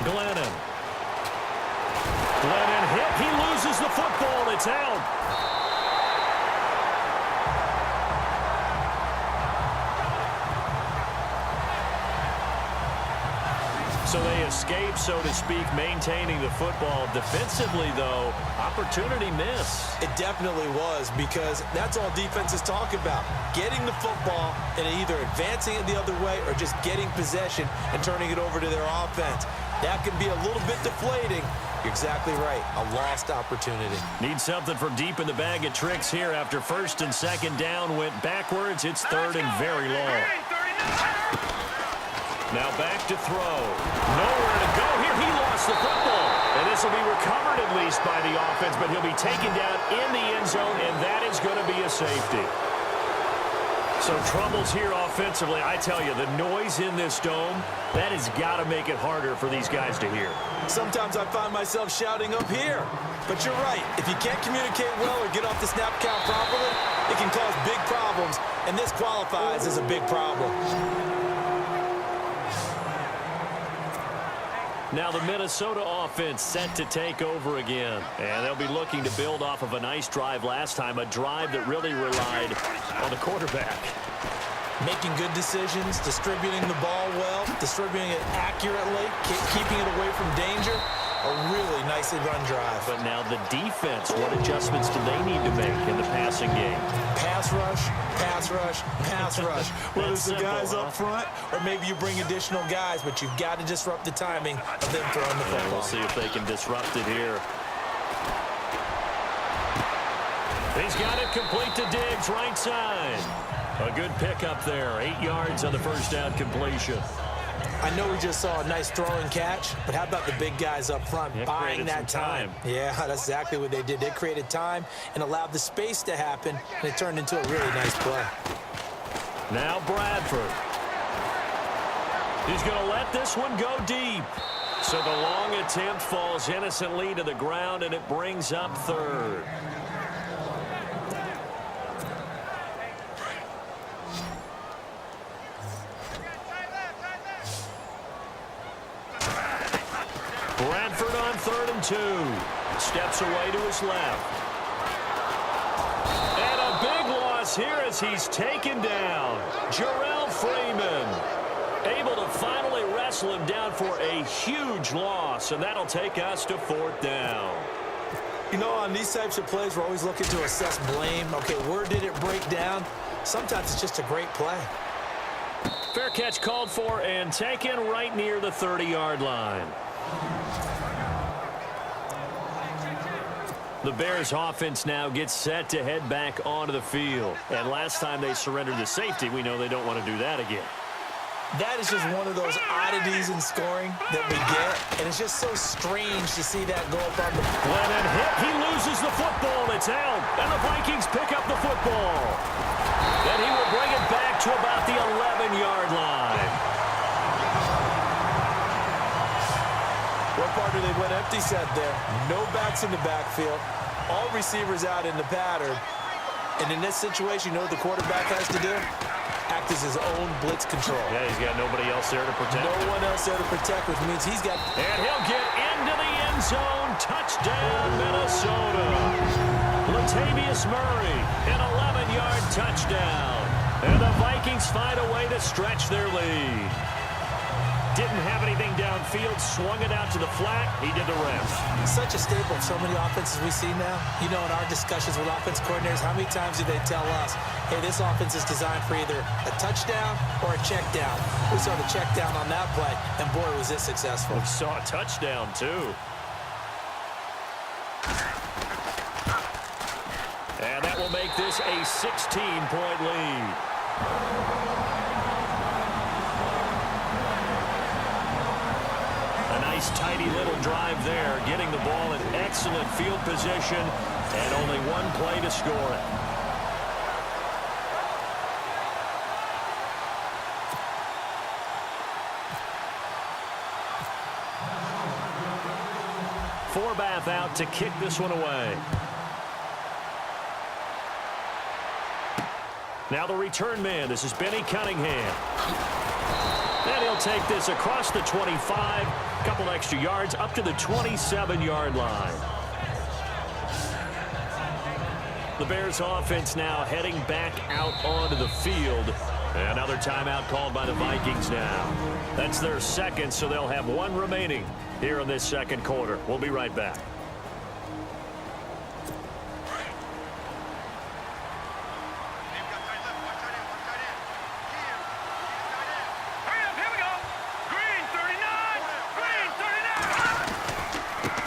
Glennon. Glennon hit. He loses the football. It's out. So they escape, so to speak, maintaining the football. Defensively, though, opportunity miss. It definitely was, because that's all defenses talk about. Getting the football and either advancing it the other way or just getting possession and turning it over to their offense. That can be a little bit deflating. You're exactly right. A lost opportunity. Need something from deep in the bag of tricks here after first and second down went backwards. It's third and very long. Now back to throw. Nowhere to go here. He lost the football. And this will be recovered at least by the offense, but he'll be taken down in the end zone, and that is going to be a safety. So troubles here offensively. I tell you, the noise in this dome, that has got to make it harder for these guys to hear. Sometimes I find myself shouting up here. But you're right. If you can't communicate well or get off the snap count properly, it can cause big problems, and this qualifies as a big problem. Now the Minnesota offense set to take over again. And they'll be looking to build off of a nice drive last time, a drive that really relied on the quarterback. Making good decisions, distributing the ball well, distributing it accurately, keeping it away from danger. A really nicely run drive. But now the defense, what adjustments do they need to make in the passing game? Pass rush, pass rush, pass rush. Whether it's the guys up front or maybe you bring additional guys, but you've got to disrupt the timing of them throwing the football. We'll see if they can disrupt it here. He's got it complete to Diggs, right side. A good pickup there. 8 yards on the first down completion. I know we just saw a nice throw and catch, but how about the big guys up front buying that time? Yeah, that's exactly what they did. They created time and allowed the space to happen, and it turned into a really nice play. Now Bradford. He's going to let this one go deep. So the long attempt falls innocently to the ground, and it brings up third. Bradford on 3rd and 2. Steps away to his left. And a big loss here as he's taken down. Jarrell Freeman able to finally wrestle him down for a huge loss, and that'll take us to 4th down. You know, on these types of plays, we're always looking to assess blame. Okay, where did it break down? Sometimes it's just a great play. Fair catch called for and taken right near the 30-yard line. The Bears offense now gets set to head back onto the field. And last time they surrendered the safety, we know they don't want to do that again. That is just one of those oddities in scoring that we get. And it's just so strange to see that go up on the... Glennon hit. He loses the football. It's out. And the Vikings pick up the football. And he will bring it back to about the 11-yard line. What part do they went empty set there? No backs in the backfield. All receivers out in the pattern. And in this situation, you know what the quarterback has to do? Act as his own blitz control. Yeah, he's got nobody else there to protect. No one else there to protect, which means he's got... And he'll get into the end zone. Touchdown, Minnesota. Latavius Murray, an 11-yard touchdown. And the Vikings find a way to stretch their lead. Didn't have anything downfield, swung it out to the flat. He did the rest. Such a staple of so many offenses we see now. You know, in our discussions with offense coordinators, how many times do they tell us, hey, this offense is designed for either a touchdown or a check down. We saw the check down on that play, and boy, was it successful. We saw a touchdown, too. And that will make this a 16-point lead. Nice, tidy little drive there, getting the ball in excellent field position, and only one play to score it. Forbath out to kick this one away. Now the return man. This is Benny Cunningham. And he'll take this across the 25, a couple extra yards up to the 27-yard line. The Bears offense now heading back out onto the field. Another timeout called by the Vikings now. That's their second, so they'll have one remaining here in this second quarter. We'll be right back.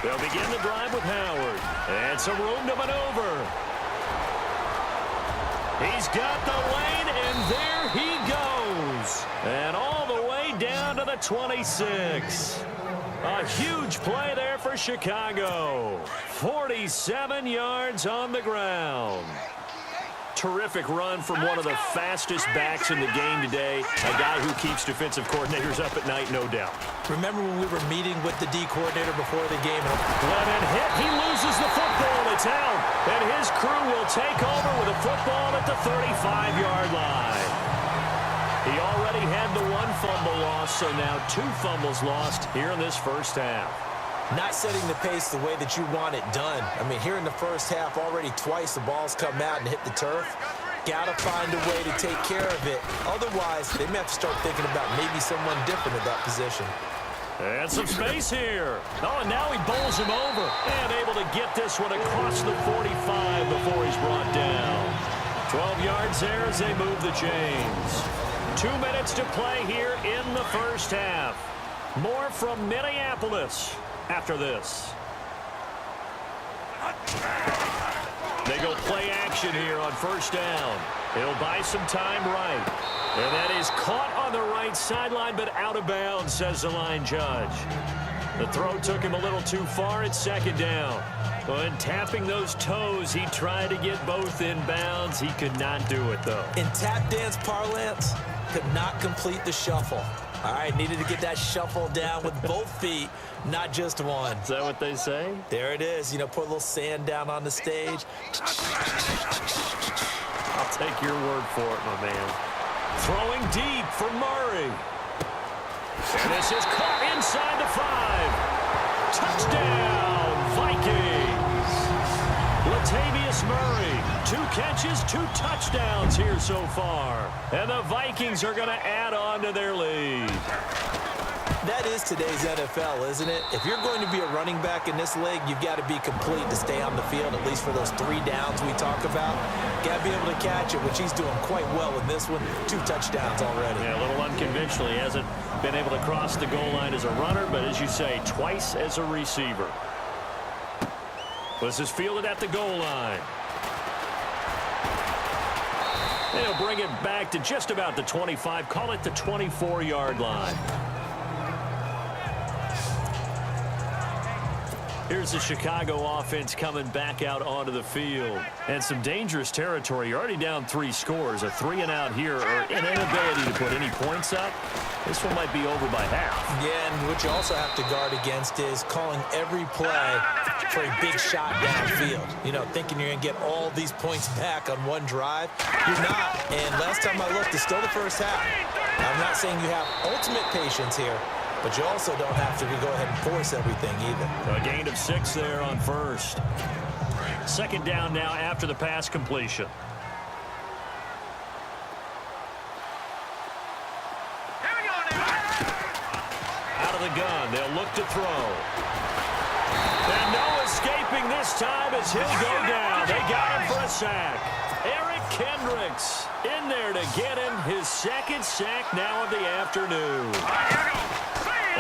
They'll begin the drive with Howard. And some room to maneuver. He's got the lane, and there he goes. And all the way down to the 26. A huge play there for Chicago. 47 yards on the ground. Terrific run from one of the fastest backs in the game today. A guy who keeps defensive coordinators up at night, no doubt. Remember when we were meeting with the D coordinator before the game? Glennon hit. He loses the football. It's out. And his crew will take over with a football at the 35-yard line. He already had the one fumble loss, so now two fumbles lost here in this first half. Not setting the pace the way that you want it done. I mean, here in the first half, already twice the ball's come out and hit the turf. Got to find a way to take care of it. Otherwise, they may have to start thinking about maybe someone different at that position. And some space here. Oh, and now he bowls him over. And able to get this one across the 45 before he's brought down. 12 yards there as they move the chains. 2 minutes to play here in the first half. More from Minneapolis after this. They go play action here on first down. He'll buy some time right. And that is caught on the right sideline, but out of bounds, says the line judge. The throw took him a little too far at second down. When tapping those toes, he tried to get both in bounds. He could not do it, though. In tap dance parlance, could not complete the shuffle. All right, needed to get that shuffle down with both feet, not just one. Is that what they say? There it is. You know, put a little sand down on the stage. I'll take your word for it, my man. Throwing deep for Murray. And this is caught inside the 5. Touchdown, Vikings. Latavius Murray, 2 catches, 2 touchdowns here so far. And the Vikings are going to add on to their lead. That is today's NFL, isn't it? If you're going to be a running back in this league, you've got to be complete to stay on the field, at least for those 3 downs we talk about. Got to be able to catch it, which he's doing quite well in this one. 2 touchdowns already. Yeah, a little unconventional. He hasn't been able to cross the goal line as a runner, but as you say, twice as a receiver. This is fielded at the goal line. And he'll bring it back to just about the 25. Call it the 24-yard line. Here's the Chicago offense coming back out onto the field. And some dangerous territory. You're already down 3 scores. A 3-and-out here, or an inability to put any points up. This one might be over by half. Yeah, and what you also have to guard against is calling every play for a big shot downfield. You know, thinking you're going to get all these points back on one drive. You're not. And last time I looked, it's still the first half. I'm not saying you have ultimate patience here, but you also don't have to go ahead and force everything either. A gain of 6 there on first. Second down now after the pass completion. Out of the gun, they'll look to throw. And no escaping this time as he'll go down. They got him for a sack. Eric Kendricks in there to get him his second sack now of the afternoon.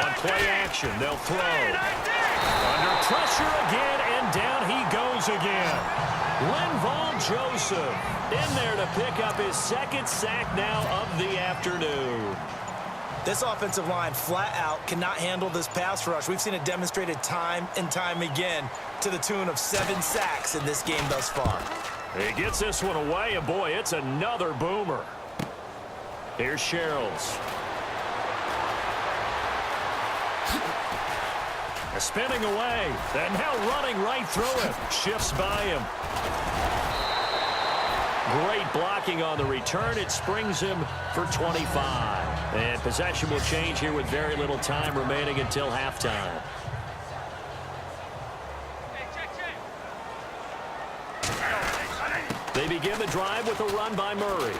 On play action, they'll throw. Under pressure again, and down he goes again. Linval Joseph in there to pick up his second sack now of the afternoon. This offensive line flat out cannot handle this pass rush. We've seen it demonstrated time and time again to the tune of 7 sacks in this game thus far. He gets this one away, and boy, it's another boomer. Here's Sherrills. Spinning away, and now running right through him. Shifts by him. Great blocking on the return. It springs him for 25. And possession will change here with very little time remaining until halftime. They begin the drive with a run by Murray.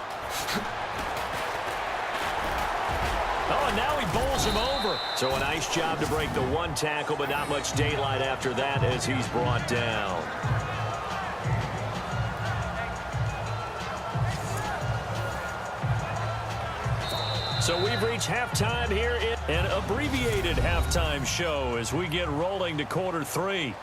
Oh, and now he bowls him over. So a nice job to break the one tackle, but not much daylight after that as he's brought down. So we've reached halftime here in an abbreviated halftime show as we get rolling to quarter 3.